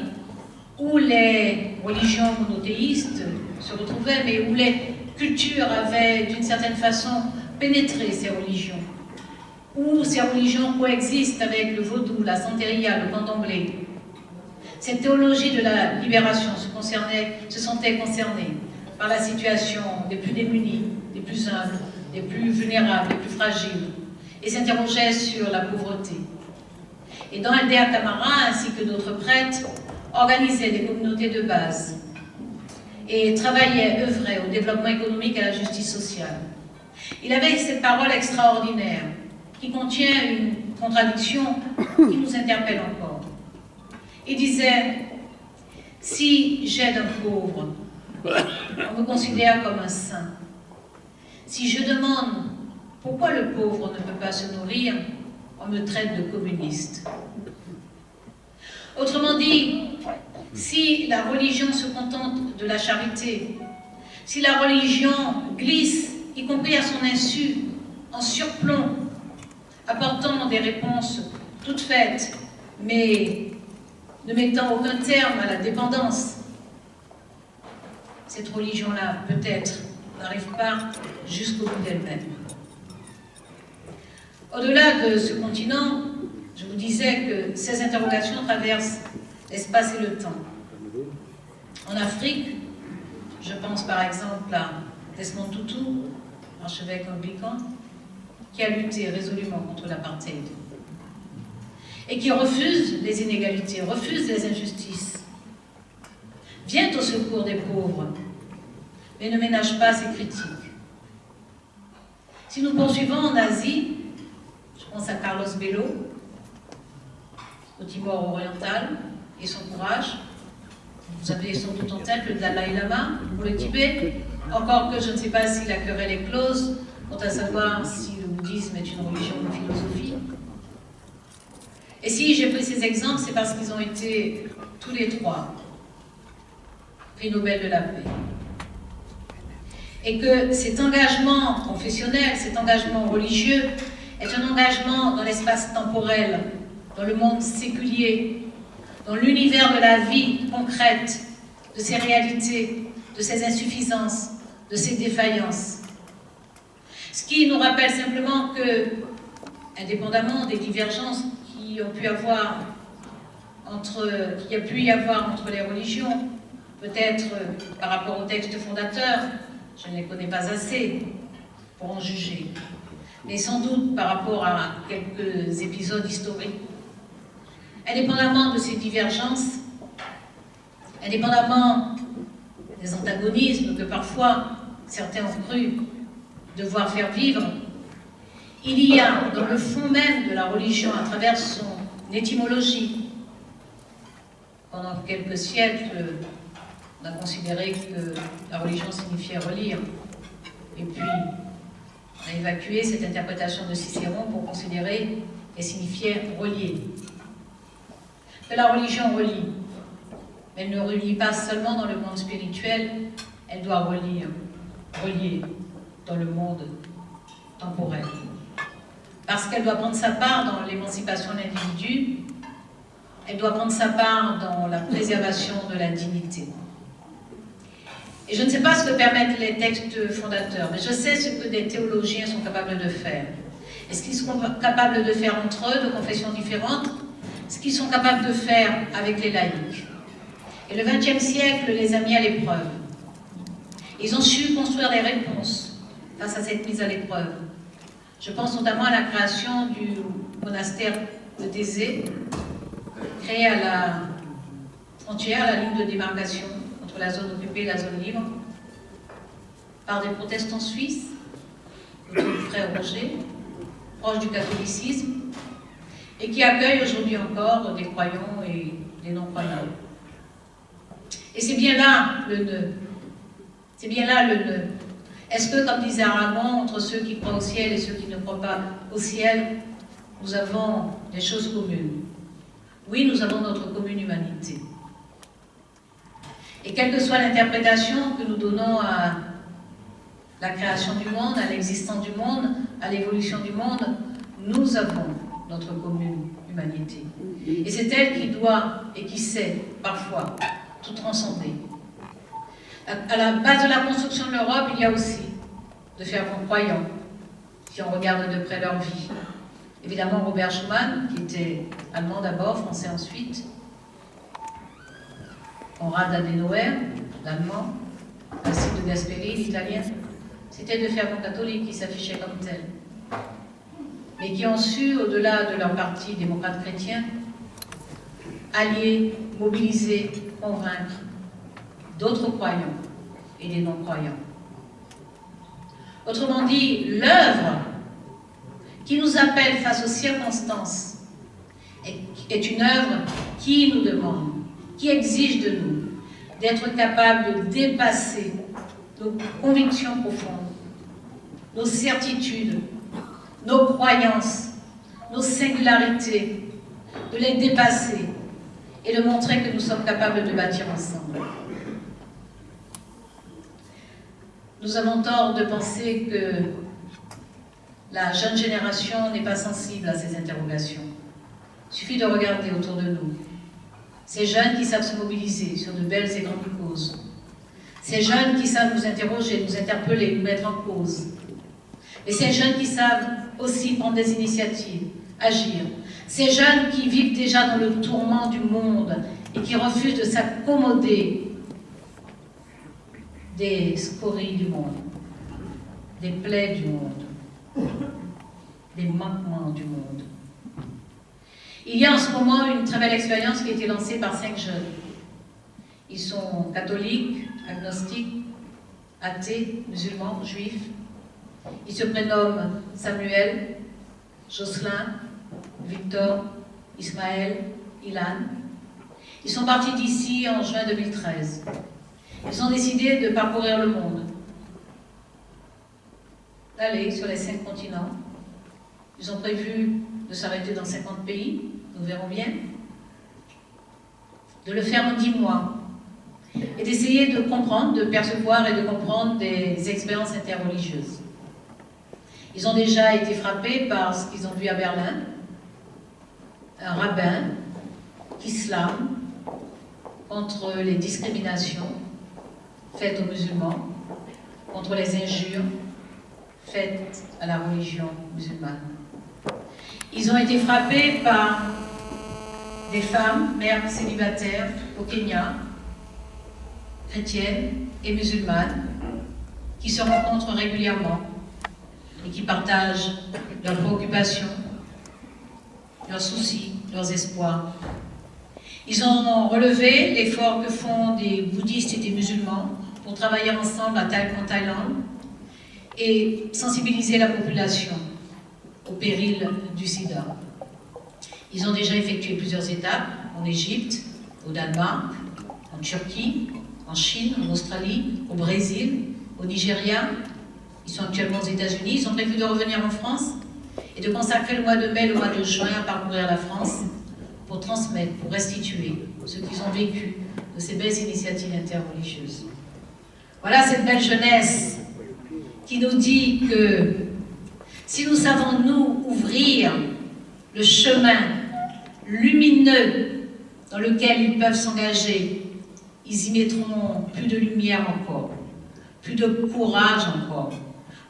où les religions monothéistes se retrouvaient, mais où les cultures avaient d'une certaine façon pénétré ces religions, où ces religions coexistent avec le vaudou, la santeria, le candomblé. Cette théologie de la libération se sentait concernée par la situation des plus démunis, des plus humbles, des plus vulnérables, des plus fragiles, et s'interrogeait sur la pauvreté. Et dans L.D.A. Camara, ainsi que d'autres prêtres, organisaient des communautés de base et travaillaient, œuvraient au développement économique et à la justice sociale. Il avait cette parole extraordinaire qui contient une contradiction qui nous interpelle encore. Il disait, si j'aide un pauvre, on me considère comme un saint. Si je demande pourquoi le pauvre ne peut pas se nourrir, on me traite de communiste. Autrement dit, si la religion se contente de la charité, si la religion glisse, y compris à son insu, en surplomb, apportant des réponses toutes faites, mais ne mettant aucun terme à la dépendance, cette religion-là, peut-être, n'arrive pas jusqu'au bout d'elle-même. Au-delà de ce continent, je vous disais que ces interrogations traversent l'espace et le temps. En Afrique, je pense par exemple à Desmond Tutu, archevêque anglican, qui a lutté résolument contre l'apartheid et qui refuse les inégalités, refuse les injustices, vient au secours des pauvres, mais ne ménage pas ses critiques. Si nous poursuivons en Asie, je pense à Carlos Bello, au Timor oriental, et son courage. Vous avez sans doute en tête le Dalai Lama pour le Tibet, encore que je ne sais pas si la querelle est close, quant à savoir si le bouddhisme est une religion ou une philosophie. Et si j'ai pris ces exemples, c'est parce qu'ils ont été tous les trois prix Nobel de la paix. et que cet engagement confessionnel, cet engagement religieux, est un engagement dans l'espace temporel, dans le monde séculier, dans l'univers de la vie concrète, de ses réalités, de ses insuffisances, de ses défaillances. Ce qui nous rappelle simplement que, indépendamment des divergences qu'il y a pu y avoir entre les religions, peut-être par rapport au texte fondateur, je ne les connais pas assez pour en juger, mais sans doute par rapport à quelques épisodes historiques. Indépendamment de ces divergences, indépendamment des antagonismes que parfois certains ont cru devoir faire vivre, il y a dans le fond même de la religion, à travers son étymologie, pendant quelques siècles, on a considéré que la religion signifiait relire, et puis on a évacué cette interprétation de Cicéron pour considérer qu'elle signifiait relier. Que la religion relie, mais elle ne relie pas seulement dans le monde spirituel, elle doit relier dans le monde temporel. Parce qu'elle doit prendre sa part dans l'émancipation de l'individu, elle doit prendre sa part dans la préservation de la dignité. Et je ne sais pas ce que permettent les textes fondateurs, mais je sais ce que des théologiens sont capables de faire. Et ce qu'ils sont capables de faire entre eux, de confessions différentes, ce qu'ils sont capables de faire avec les laïcs. Et le XXe siècle les a mis à l'épreuve. Ils ont su construire des réponses face à cette mise à l'épreuve. Je pense notamment à la création du monastère de Thésée, créé à la frontière, la ligne de démarcation entre la zone occupée et la zone libre, par des protestants suisses, autour du frère Roger, proche du catholicisme, et qui accueille aujourd'hui encore des croyants et des non-croyants. Et c'est bien là le nœud. C'est bien là le nœud. Est-ce que, comme disait Aragon, entre ceux qui croient au ciel et ceux qui ne croient pas au ciel, nous avons des choses communes? Oui, nous avons notre commune humanité. Et quelle que soit l'interprétation que nous donnons à la création du monde, à l'existence du monde, à l'évolution du monde, nous avons notre commune humanité. Et c'est elle qui doit et qui sait, parfois, tout transcender. À la base de la construction de l'Europe, il y a aussi de fervents croyants, si on regarde de près leur vie. Évidemment, Robert Schuman, qui était allemand d'abord, français ensuite, Konrad Adenauer, l'allemand, Alcide de Gasperi, l'italien, c'était de fervents catholiques qui s'affichaient comme tels, mais qui ont su, au-delà de leur parti démocrate chrétien, allier, mobiliser, convaincre d'autres croyants et des non-croyants. Autrement dit, l'œuvre qui nous appelle face aux circonstances est une œuvre qui nous demande, qui exige de nous d'être capable de dépasser nos convictions profondes, nos certitudes, nos croyances, nos singularités, de les dépasser et de montrer que nous sommes capables de bâtir ensemble. Nous avons tort de penser que la jeune génération n'est pas sensible à ces interrogations. Il suffit de regarder autour de nous. Ces jeunes qui savent se mobiliser sur de belles et grandes causes. Ces jeunes qui savent nous interroger, nous interpeller, nous mettre en cause. Et ces jeunes qui savent aussi prendre des initiatives, agir. Ces jeunes qui vivent déjà dans le tourment du monde et qui refusent de s'accommoder des scories du monde, des plaies du monde, des manquements du monde. Il y a en ce moment une très belle expérience qui a été lancée par 5 jeunes. Ils sont catholiques, agnostiques, athées, musulmans, juifs. Ils se prénomment Samuel, Jocelyn, Victor, Ismaël, Ilan. Ils sont partis d'ici en juin 2013. Ils ont décidé de parcourir le monde, d'aller sur les 5 continents. Ils ont prévu de s'arrêter dans 50 pays, nous verrons bien, de le faire en 10 mois. et d'essayer de comprendre, de percevoir et de comprendre des expériences interreligieuses. Ils ont déjà été frappés par ce qu'ils ont vu à Berlin, un rabbin qui slame contre les discriminations faites aux musulmans, contre les injures faites à la religion musulmane. Ils ont été frappés par des femmes, mères célibataires au Kenya, chrétiennes et musulmanes, qui se rencontrent régulièrement et qui partagent leurs préoccupations, leurs soucis, leurs espoirs. Ils ont relevé l'effort que font des bouddhistes et des musulmans pour travailler ensemble en Thaïlande et sensibiliser la population au péril du sida. Ils ont déjà effectué plusieurs étapes en Égypte, au Danemark, en Turquie, en Chine, en Australie, au Brésil, au Nigeria. Ils sont actuellement aux États-Unis. Ils ont prévu de revenir en France et de consacrer le mois de mai, le mois de juin à parcourir la France pour transmettre, pour restituer ce qu'ils ont vécu de ces belles initiatives interreligieuses. Voilà cette belle jeunesse qui nous dit que si nous savons, nous, ouvrir le chemin lumineux dans lequel ils peuvent s'engager, ils y mettront plus de lumière encore, plus de courage encore,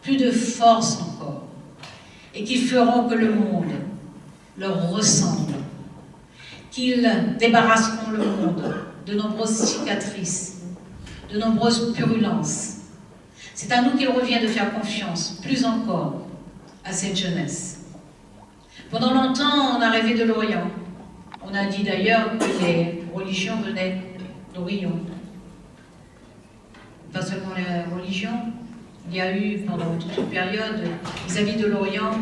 plus de force encore, et qu'ils feront que le monde leur ressemble, qu'ils débarrasseront le monde de nombreuses cicatrices, de nombreuses purulences. C'est à nous qu'il revient de faire confiance, plus encore, à cette jeunesse. Pendant longtemps, on a rêvé de l'Orient. On a dit d'ailleurs que les religions venaient d'Orient. Pas seulement les religions, il y a eu, pendant toute une période, vis-à-vis de l'Orient,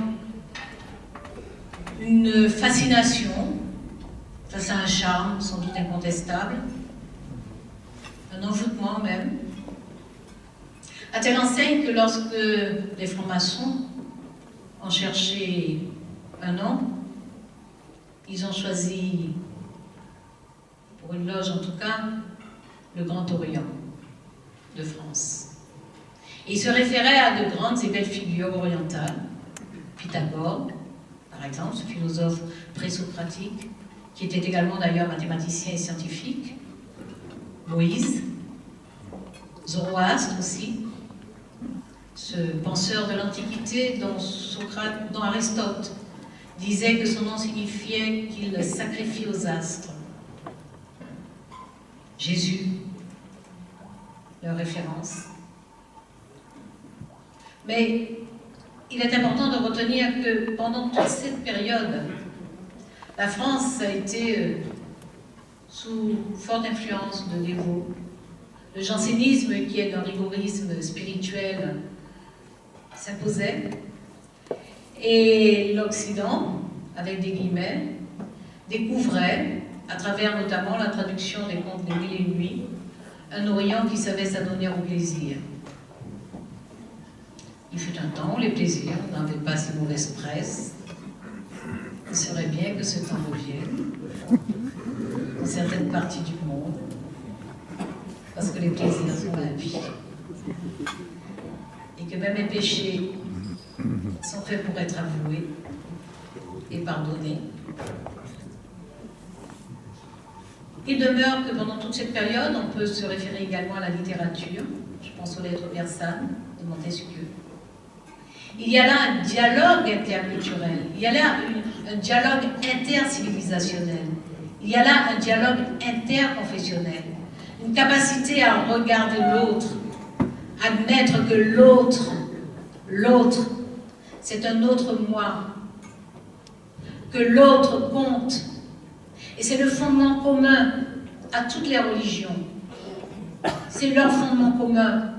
une fascination face à un charme sans doute incontestable, un envoûtement même, à telle enseigne que lorsque les francs-maçons ont cherché un nom, ils ont choisi, pour une loge en tout cas, le Grand Orient de France. Et ils se référaient à de grandes et belles figures orientales, Pythagore, par exemple, ce philosophe présocratique, qui était également d'ailleurs mathématicien et scientifique, Moïse, Zoroastre aussi, ce penseur de l'Antiquité dont Aristote disait que son nom signifiait qu'il sacrifie aux astres. Jésus, leur référence. Mais il est important de retenir que pendant toute cette période, la France a été sous forte influence de dévots. Le jansénisme, qui est un rigorisme spirituel, s'imposait. Et l'Occident, avec des guillemets, découvrait, à travers notamment la traduction des contes des Mille et une Nuits, un Orient qui savait s'adonner au plaisir. Il fut un temps où les plaisirs n'avaient pas si mauvaise presse. Il serait bien que ce temps revienne dans certaines parties du monde, parce que les plaisirs sont la vie. Et que même les péchés sont faits pour être avoués et pardonnés. Il demeure que pendant toute cette période, on peut se référer également à la littérature. Je pense aux lettres persanes de Montesquieu. Il y a là un dialogue interculturel, il y a là un dialogue intercivilisationnel, il y a là un dialogue interconfessionnel, une capacité à regarder l'autre, admettre que l'autre, c'est un autre moi, que l'autre compte. Et c'est le fondement commun à toutes les religions. C'est leur fondement commun.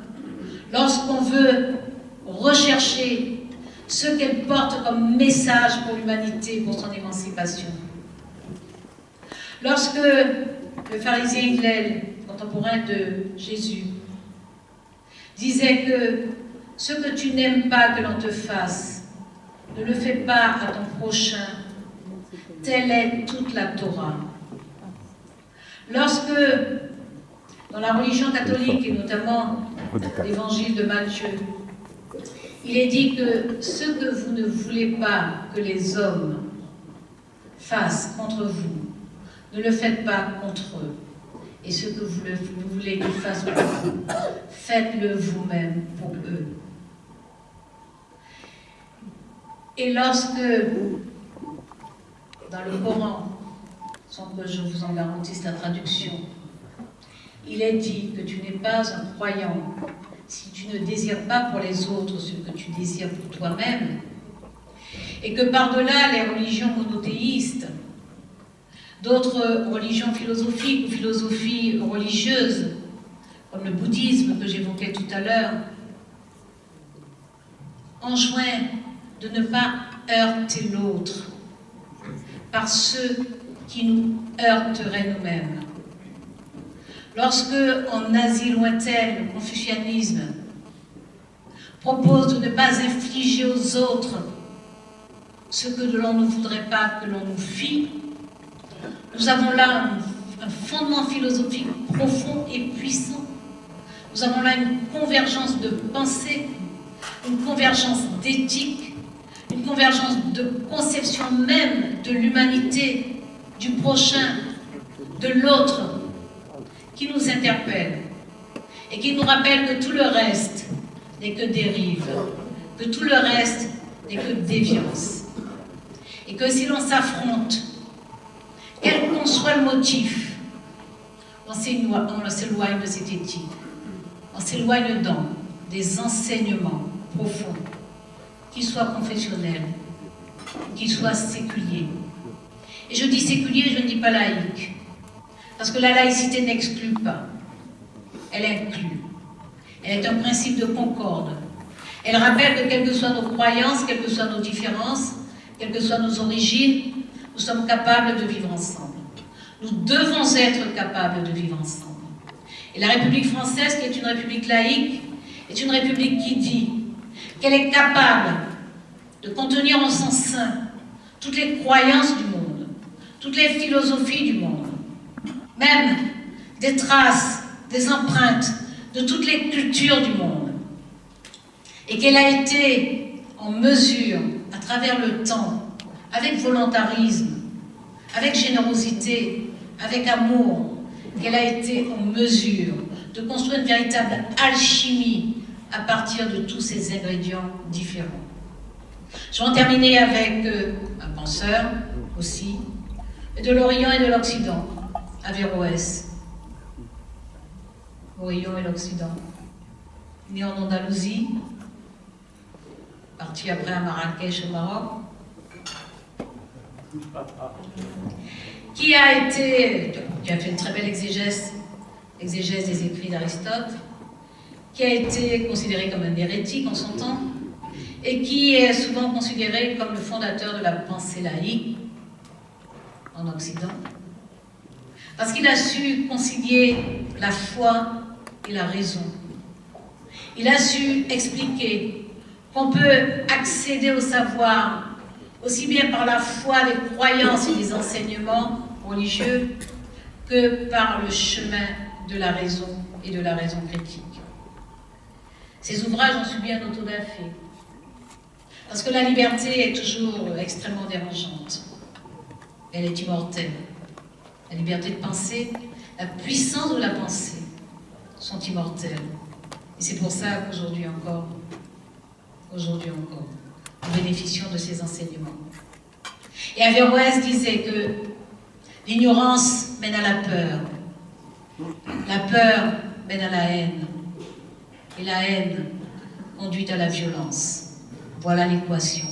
Lorsqu'on veut rechercher ce qu'elle porte comme message pour l'humanité, pour son émancipation. Lorsque le pharisien Hillel, contemporain de Jésus, disait que ce que tu n'aimes pas que l'on te fasse, ne le fais pas à ton prochain, telle est toute la Torah. Lorsque Dans la religion catholique, et notamment l'évangile de Matthieu, il est dit que ce que vous ne voulez pas que les hommes fassent contre vous, ne le faites pas contre eux. Et ce que vous voulez qu'ils fassent pour vous, faites-le vous-même pour eux. Et lorsque, dans le Coran, sans que je vous en garantisse la traduction, il est dit que tu n'es pas un croyant si tu ne désires pas pour les autres ce que tu désires pour toi-même, et que par-delà les religions monothéistes, d'autres religions philosophiques ou philosophies religieuses, comme le bouddhisme que j'évoquais tout à l'heure, enjoignent de ne pas heurter l'autre par ceux qui nous heurteraient nous-mêmes. Lorsque, en Asie lointaine, le confucianisme propose de ne pas infliger aux autres ce que l'on ne voudrait pas que l'on nous fît, nous avons là un fondement philosophique profond et puissant. Nous avons là une convergence de pensée, une convergence d'éthique, une convergence de conception même de l'humanité, du prochain, de l'autre, qui nous interpelle et qui nous rappelle que tout le reste n'est que dérive, que tout le reste n'est que déviance. Et que si l'on s'affronte, quel qu'en soit le motif, on s'éloigne de cette éthique, on s'éloigne donc des enseignements profonds, qu'ils soient confessionnels, qu'ils soient séculiers. Et je dis séculier, je ne dis pas laïque, parce que la laïcité n'exclut pas, elle inclut. Elle est un principe de concorde. Elle rappelle que quelles que soient nos croyances, quelles que soient nos différences, quelles que soient nos origines, nous sommes capables de vivre ensemble. Nous devons être capables de vivre ensemble. Et la République française, qui est une république laïque, est une république qui dit qu'elle est capable de contenir en son sein toutes les croyances du monde, toutes les philosophies du monde, même des traces, des empreintes de toutes les cultures du monde. Et qu'elle a été en mesure, à travers le temps, avec volontarisme, avec générosité, avec amour, qu'elle a été en mesure de construire une véritable alchimie à partir de tous ces ingrédients différents. Je vais en terminer avec un penseur aussi, de l'Orient et de l'Occident, Averroès. L'Orient et l'Occident. Né en Andalousie, parti après à Marrakech au Maroc, qui a fait une très belle exégèse des écrits d'Aristote, qui a été considéré comme un hérétique en son temps, et qui est souvent considéré comme le fondateur de la pensée laïque en Occident, parce qu'il a su concilier la foi et la raison. Il a su expliquer qu'on peut accéder au savoir aussi bien par la foi des croyances et des enseignements religieux que par le chemin de la raison et de la raison critique. Ces ouvrages ont subi un autodafé, parce que la liberté est toujours extrêmement dérangeante. Elle est immortelle. La liberté de penser, la puissance de la pensée sont immortelles. Et c'est pour ça qu'aujourd'hui encore, nous bénéficions de ces enseignements. Et Averroès disait que l'ignorance mène à la peur mène à la haine, et la haine conduit à la violence. Voilà l'équation.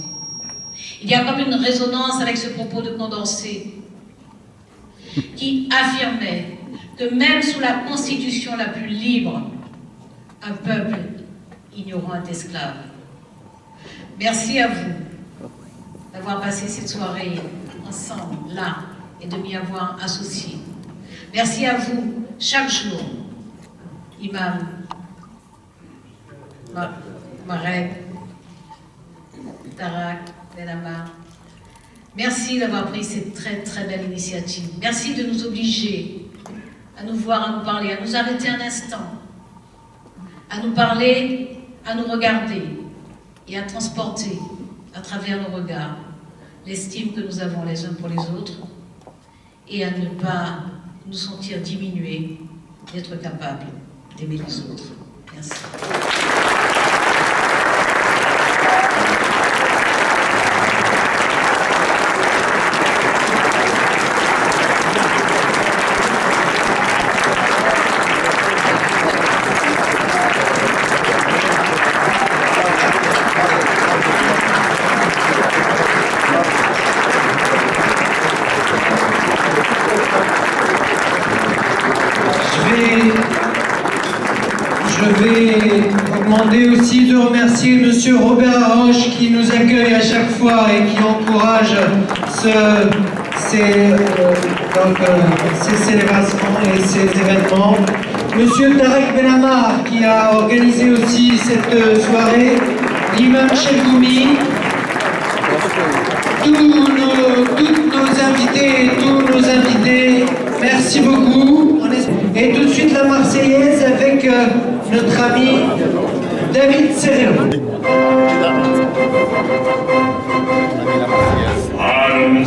Il y a comme une résonance avec ce propos de Condorcet, qui affirmait que même sous la constitution la plus libre, un peuple ignorant est esclave. Merci à vous d'avoir passé cette soirée ensemble, là, et de m'y avoir associé. Merci à vous, chaque jour, Imam, Marek, Tarak, Benamar. Merci d'avoir pris cette très très belle initiative. Merci de nous obliger à nous voir, à nous parler, à nous arrêter un instant, à nous parler, à nous regarder et à transporter à travers nos regards l'estime que nous avons les uns pour les autres et à ne pas nous sentir diminués d'être capables d'aimer les autres. Merci. Je vais vous demander aussi de remercier Monsieur Robert Laroche qui nous accueille à chaque fois et qui encourage ces célébrations et ces événements. Monsieur Tarek Benamar qui a organisé aussi cette soirée, l'imam Chelgoumi, toutes nos invités et tous nos invités, merci beaucoup. Et tout de suite la Marseillaise avec notre ami David Serrero. Allons